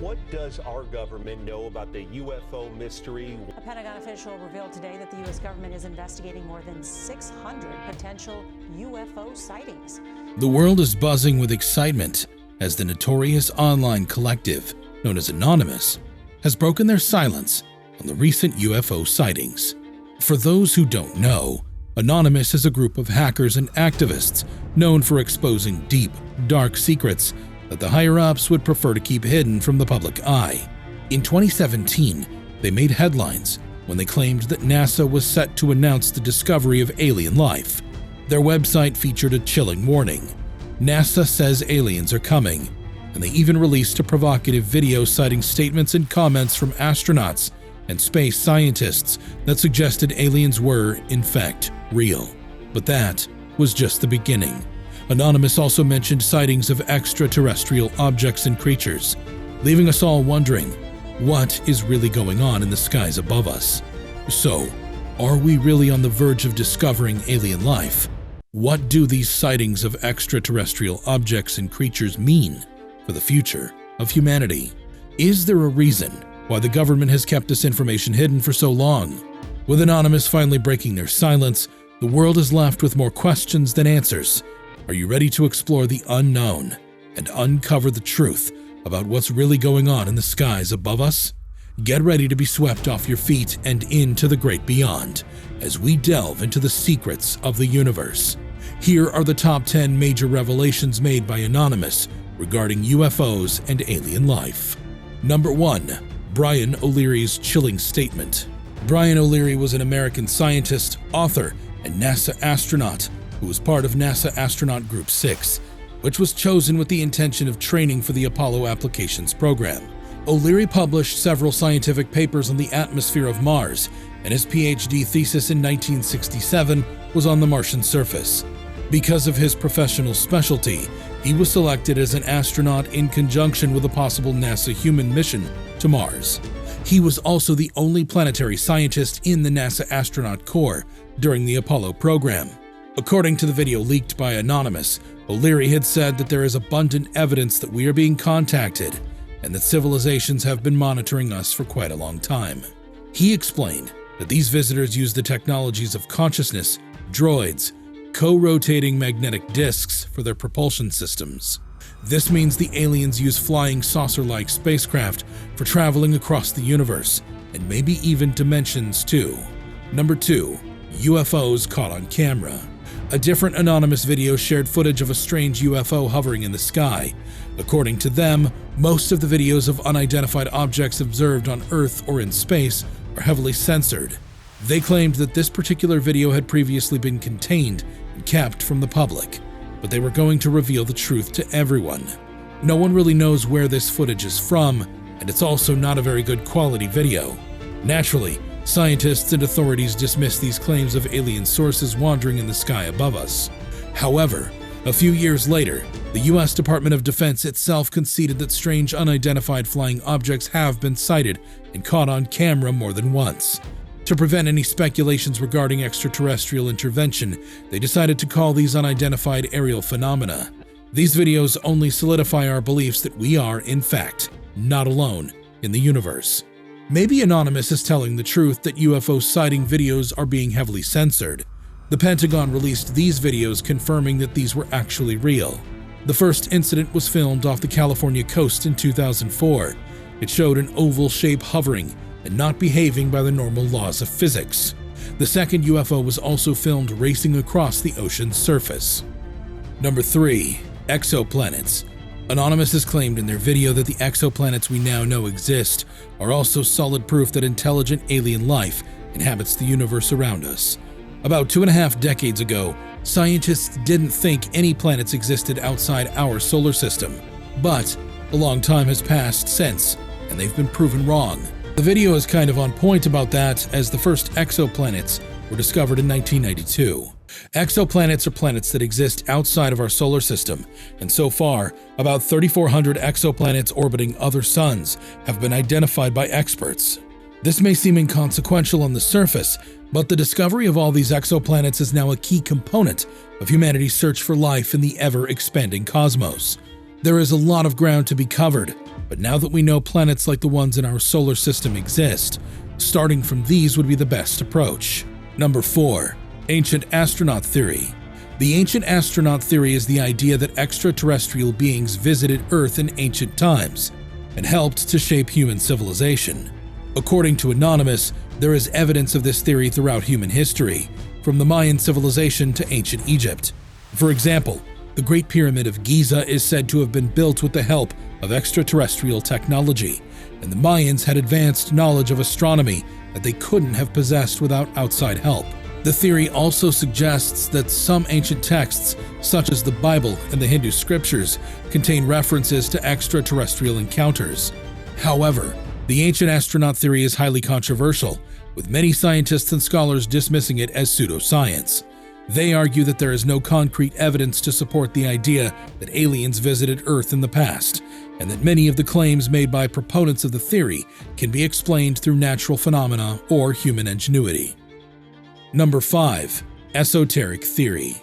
What does our government know about the UFO mystery? A Pentagon official revealed today that the U.S. government is investigating more than 600 potential UFO sightings. The world is buzzing with excitement as the notorious online collective, known as Anonymous, has broken their silence on the recent UFO sightings. For those who don't know, Anonymous is a group of hackers and activists known for exposing deep, dark secrets that the higher-ups would prefer to keep hidden from the public eye. In 2017, they made headlines when they claimed that NASA was set to announce the discovery of alien life. Their website featured a chilling warning. NASA says aliens are coming, and they even released a provocative video citing statements and comments from astronauts and space scientists that suggested aliens were, in fact, real. But that was just the beginning. Anonymous also mentioned sightings of extraterrestrial objects and creatures, leaving us all wondering, what is really going on in the skies above us? So, are we really on the verge of discovering alien life? What do these sightings of extraterrestrial objects and creatures mean for the future of humanity? Is there a reason why the government has kept this information hidden for so long? With Anonymous finally breaking their silence, the world is left with more questions than answers. Are you ready to explore the unknown and uncover the truth about what's really going on in the skies above us? Get ready to be swept off your feet and into the great beyond as we delve into the secrets of the universe. Here are the top 10 major revelations made by Anonymous regarding UFOs and alien life. Number 1. Brian O'Leary's chilling statement. Brian O'Leary was an American scientist, author, and NASA astronaut who was part of NASA Astronaut Group 6, which was chosen with the intention of training for the Apollo applications program. O'Leary published several scientific papers on the atmosphere of Mars, and his PhD thesis in 1967 was on the Martian surface. Because of his professional specialty, he was selected as an astronaut in conjunction with a possible NASA human mission to Mars. He was also the only planetary scientist in the NASA Astronaut Corps during the Apollo program. According to the video leaked by Anonymous, O'Leary had said that there is abundant evidence that we are being contacted and that civilizations have been monitoring us for quite a long time. He explained that these visitors use the technologies of consciousness, droids, co-rotating magnetic disks for their propulsion systems. This means the aliens use flying saucer-like spacecraft for traveling across the universe, and maybe even dimensions too. Number 2. UFOs caught on camera. A different Anonymous video shared footage of a strange UFO hovering in the sky. According to them, most of the videos of unidentified objects observed on Earth or in space are heavily censored. They claimed that this particular video had previously been contained and kept from the public, but they were going to reveal the truth to everyone. No one really knows where this footage is from, and it's also not a very good quality video. Naturally, scientists and authorities dismiss these claims of alien sources wandering in the sky above us. However, a few years later, the U.S. Department of Defense itself conceded that strange unidentified flying objects have been sighted and caught on camera more than once. To prevent any speculations regarding extraterrestrial intervention, they decided to call these unidentified aerial phenomena. These videos only solidify our beliefs that we are, in fact, not alone in the universe. Maybe Anonymous is telling the truth that UFO sighting videos are being heavily censored. The Pentagon released these videos confirming that these were actually real. The first incident was filmed off the California coast in 2004. It showed an oval shape hovering and not behaving by the normal laws of physics. The second UFO was also filmed racing across the ocean's surface. Number 3. Exoplanets. Anonymous has claimed in their video that the exoplanets we now know exist are also solid proof that intelligent alien life inhabits the universe around us. About 2.5 decades ago, scientists didn't think any planets existed outside our solar system. But a long time has passed since, and they've been proven wrong. The video is kind of on point about that, as the first exoplanets were discovered in 1992. Exoplanets are planets that exist outside of our solar system, and so far, about 3,400 exoplanets orbiting other suns have been identified by experts. This may seem inconsequential on the surface, but the discovery of all these exoplanets is now a key component of humanity's search for life in the ever-expanding cosmos. There is a lot of ground to be covered, but now that we know planets like the ones in our solar system exist, starting from these would be the best approach. Number 4. Ancient astronaut theory. The ancient astronaut theory is the idea that extraterrestrial beings visited Earth in ancient times and helped to shape human civilization. According to Anonymous, there is evidence of this theory throughout human history, from the Mayan civilization to ancient Egypt. For example, the Great Pyramid of Giza is said to have been built with the help of extraterrestrial technology, and the Mayans had advanced knowledge of astronomy that they couldn't have possessed without outside help. The theory also suggests that some ancient texts, such as the Bible and the Hindu scriptures, contain references to extraterrestrial encounters. However, the ancient astronaut theory is highly controversial, with many scientists and scholars dismissing it as pseudoscience. They argue that there is no concrete evidence to support the idea that aliens visited Earth in the past, and that many of the claims made by proponents of the theory can be explained through natural phenomena or human ingenuity. Number 5. Esoteric theory.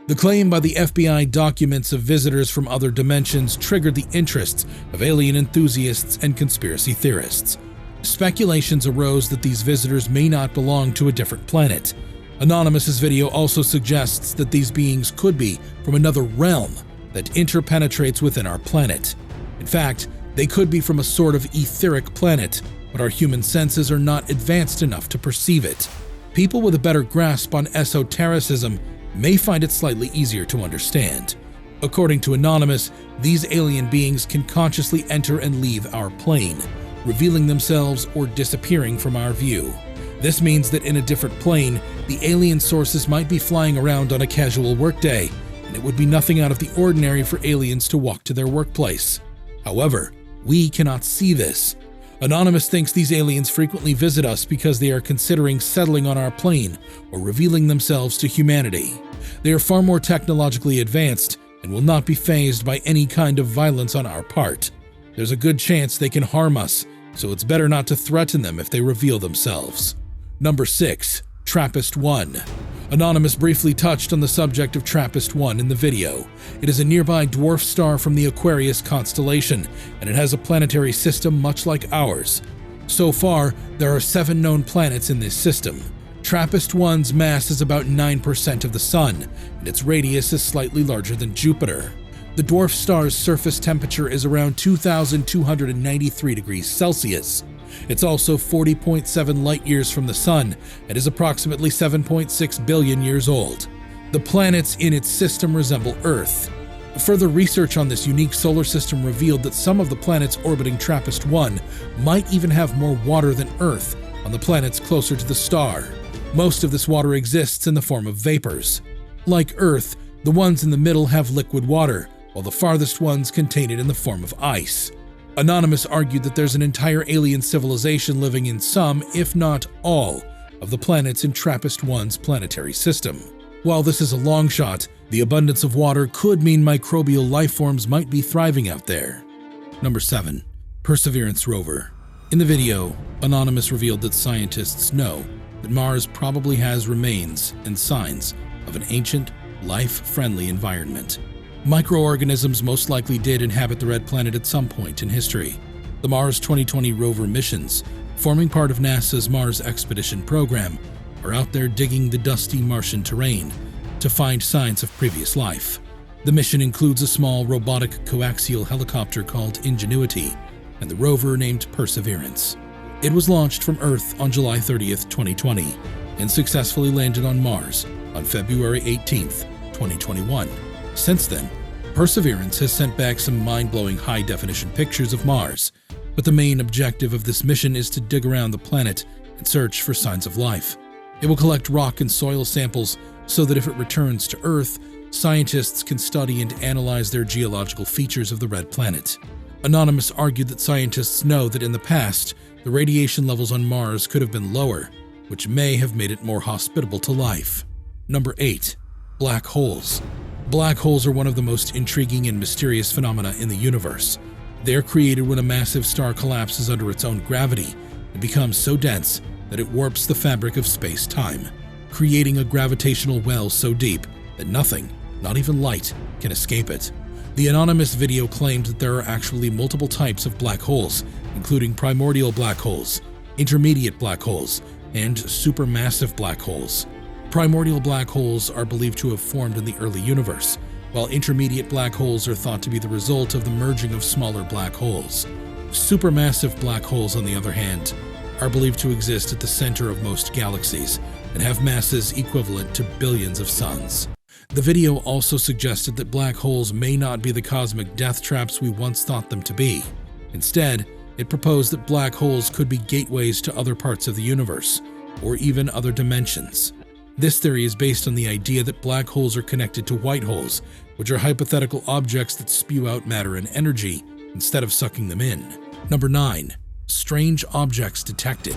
The claim by the FBI documents of visitors from other dimensions triggered the interests of alien enthusiasts and conspiracy theorists. Speculations arose that these visitors may not belong to a different planet. Anonymous's video also suggests that these beings could be from another realm that interpenetrates within our planet. In fact, they could be from a sort of etheric planet, but our human senses are not advanced enough to perceive it. People with a better grasp on esotericism may find it slightly easier to understand. According to Anonymous, these alien beings can consciously enter and leave our plane, revealing themselves or disappearing from our view. This means that in a different plane, the alien sources might be flying around on a casual workday, and it would be nothing out of the ordinary for aliens to walk to their workplace. However, we cannot see this. Anonymous thinks these aliens frequently visit us because they are considering settling on our plane or revealing themselves to humanity. They are far more technologically advanced and will not be fazed by any kind of violence on our part. There's a good chance they can harm us, so it's better not to threaten them if they reveal themselves. Number 6. TRAPPIST-1. Anonymous briefly touched on the subject of TRAPPIST-1 in the video. It is a nearby dwarf star from the Aquarius constellation, and it has a planetary system much like ours. So far, there are 7 known planets in this system. TRAPPIST-1's mass is about 9% of the Sun, and its radius is slightly larger than Jupiter. The dwarf star's surface temperature is around 2,293 degrees Celsius. It's also 40.7 light-years from the Sun and is approximately 7.6 billion years old. The planets in its system resemble Earth. Further research on this unique solar system revealed that some of the planets orbiting TRAPPIST-1 might even have more water than Earth on the planets closer to the star. Most of this water exists in the form of vapors. Like Earth, the ones in the middle have liquid water, while the farthest ones contain it in the form of ice. Anonymous argued that there's an entire alien civilization living in some, if not all, of the planets in TRAPPIST-1's planetary system. While this is a long shot, the abundance of water could mean microbial life forms might be thriving out there. Number 7. Perseverance rover. In the video, Anonymous revealed that scientists know that Mars probably has remains and signs of an ancient, life-friendly environment. Microorganisms most likely did inhabit the Red Planet at some point in history. The Mars 2020 rover missions, forming part of NASA's Mars Expedition program, are out there digging the dusty Martian terrain to find signs of previous life. The mission includes a small robotic coaxial helicopter called Ingenuity and the rover named Perseverance. It was launched from Earth on July 30th, 2020 and successfully landed on Mars on February 18th, 2021. Since then, Perseverance has sent back some mind-blowing high-definition pictures of Mars, but the main objective of this mission is to dig around the planet and search for signs of life. It will collect rock and soil samples so that if it returns to Earth, scientists can study and analyze their geological features of the Red Planet. Anonymous argued that scientists know that in the past, the radiation levels on Mars could have been lower, which may have made it more hospitable to life. Number 8. Black holes. Black holes are one of the most intriguing and mysterious phenomena in the universe. They are created when a massive star collapses under its own gravity and becomes so dense that it warps the fabric of space-time, creating a gravitational well so deep that nothing, not even light, can escape it. The anonymous video claimed that there are actually multiple types of black holes, including primordial black holes, intermediate black holes, and supermassive black holes. Primordial black holes are believed to have formed in the early universe, while intermediate black holes are thought to be the result of the merging of smaller black holes. Supermassive black holes, on the other hand, are believed to exist at the center of most galaxies and have masses equivalent to billions of suns. The video also suggested that black holes may not be the cosmic death traps we once thought them to be. Instead, it proposed that black holes could be gateways to other parts of the universe, or even other dimensions. This theory is based on the idea that black holes are connected to white holes, which are hypothetical objects that spew out matter and energy instead of sucking them in. Number 9. Strange objects detected.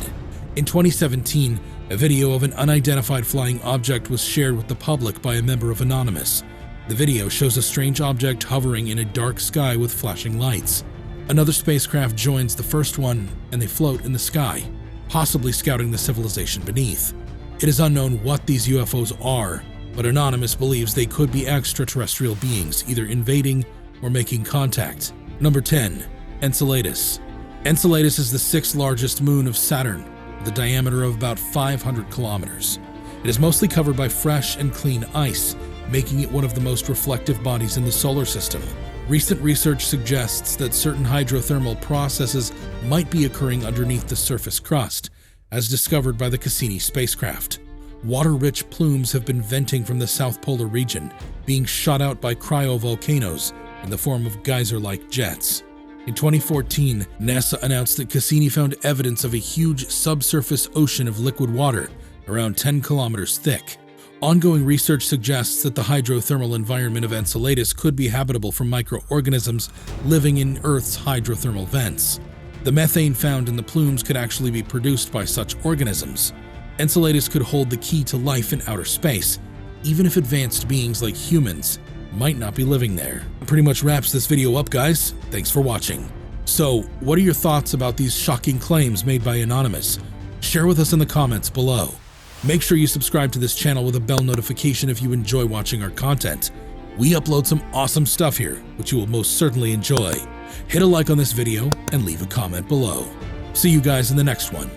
In 2017, a video of an unidentified flying object was shared with the public by a member of Anonymous. The video shows a strange object hovering in a dark sky with flashing lights. Another spacecraft joins the first one, and they float in the sky, possibly scouting the civilization beneath. It is unknown what these UFOs are, but Anonymous believes they could be extraterrestrial beings, either invading or making contact. Number 10. Enceladus. Enceladus is the 6th largest moon of Saturn, with a diameter of about 500 kilometers. It is mostly covered by fresh and clean ice, making it one of the most reflective bodies in the solar system. Recent research suggests that certain hydrothermal processes might be occurring underneath the surface crust, as discovered by the Cassini spacecraft. Water-rich plumes have been venting from the South Polar region, being shot out by cryovolcanoes in the form of geyser-like jets. In 2014, NASA announced that Cassini found evidence of a huge subsurface ocean of liquid water, around 10 kilometers thick. Ongoing research suggests that the hydrothermal environment of Enceladus could be habitable for microorganisms living in Earth's hydrothermal vents. The methane found in the plumes could actually be produced by such organisms. Enceladus could hold the key to life in outer space, even if advanced beings like humans might not be living there. That pretty much wraps this video up, guys. Thanks for watching. So, what are your thoughts about these shocking claims made by Anonymous? Share with us in the comments below. Make sure you subscribe to this channel with a bell notification if you enjoy watching our content. We upload some awesome stuff here, which you will most certainly enjoy. Hit a like on this video and leave a comment below. See you guys in the next one.